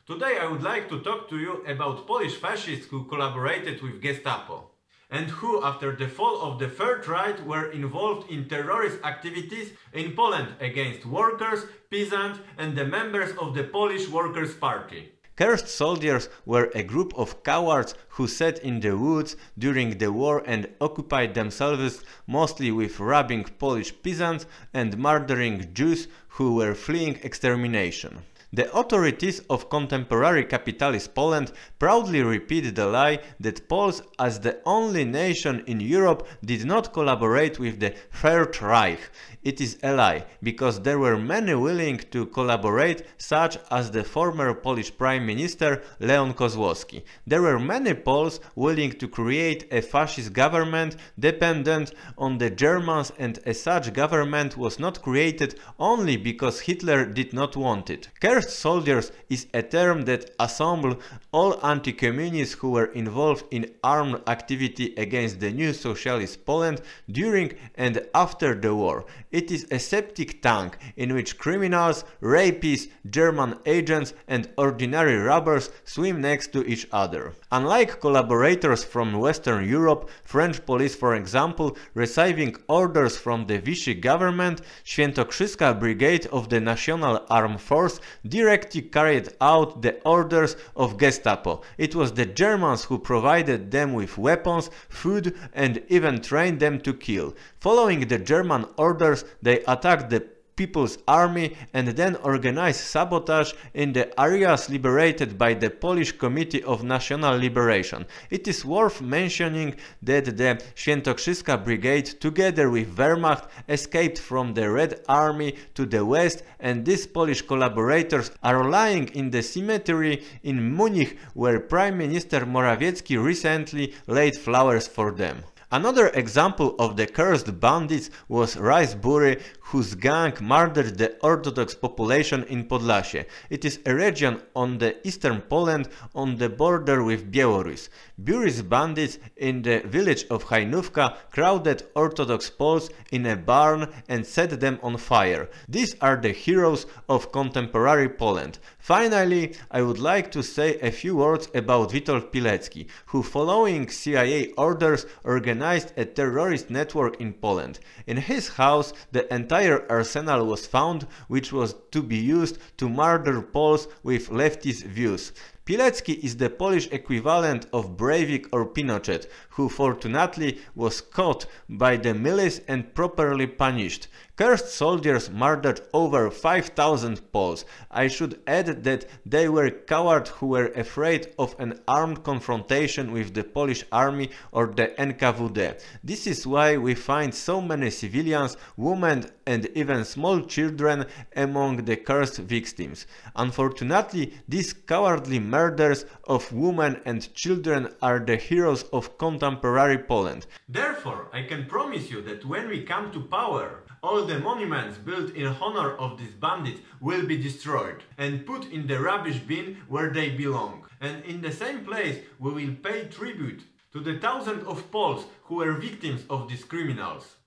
Today I would like to talk to you about Polish fascists who collaborated with Gestapo and who, after the fall of the Third Reich, were involved in terrorist activities in Poland against workers, peasants and the members of the Polish Workers' Party. Cursed soldiers were a group of cowards who sat in the woods during the war and occupied themselves mostly with robbing Polish peasants and murdering Jews who were fleeing extermination. The authorities of contemporary capitalist Poland proudly repeat the lie that Poles, as the only nation in Europe, did not collaborate with the Third Reich. It is a lie, because there were many willing to collaborate, such as the former Polish Prime Minister Leon Kozłowski. There were many Poles willing to create a fascist government dependent on the Germans, and a such government was not created only because Hitler did not want it. Cursed soldiers is a term that assembles all anti-communists who were involved in armed activity against the new socialist Poland during and after the war. It is a septic tank in which criminals, rapists, German agents and ordinary robbers swim next to each other. Unlike collaborators from Western Europe, French police, for example, receiving orders from the Vichy government, Świętokrzyska Brigade of the National Armed Force directly carried out the orders of Gestapo. It was the Germans who provided them with weapons, food and even trained them to kill. Following the German orders, they attacked the People's Army and then organized sabotage in the areas liberated by the Polish Committee of National Liberation. It is worth mentioning that the Świętokrzyska Brigade, together with Wehrmacht, escaped from the Red Army to the west, and these Polish collaborators are lying in the cemetery in Munich, where Prime Minister Morawiecki recently laid flowers for them. Another example of the cursed bandits was Rice-Bury, whose gang murdered the Orthodox population in Podlasie. It is a region on the eastern Poland on the border with Belarus. Bury's bandits in the village of Hajnówka crowded Orthodox Poles in a barn and set them on fire. These are the heroes of contemporary Poland. Finally, I would like to say a few words about Witold Pilecki, who, following CIA orders, organized a terrorist network in Poland. In his house, the entire arsenal was found, which was to be used to murder Poles with leftist views. Pilecki is the Polish equivalent of Breivik or Pinochet, who fortunately was caught by the milice and properly punished. Cursed soldiers murdered over 5,000 Poles. I should add that they were cowards who were afraid of an armed confrontation with the Polish army or the NKVD. This is why we find so many civilians, women and even small children among the cursed victims. Unfortunately, these cowardly murders of women and children are the heroes of contemporary Poland. Therefore, I can promise you that when we come to power, all the monuments built in honor of these bandits will be destroyed and put in the rubbish bin where they belong. And in the same place we will pay tribute to the thousands of Poles who were victims of these criminals.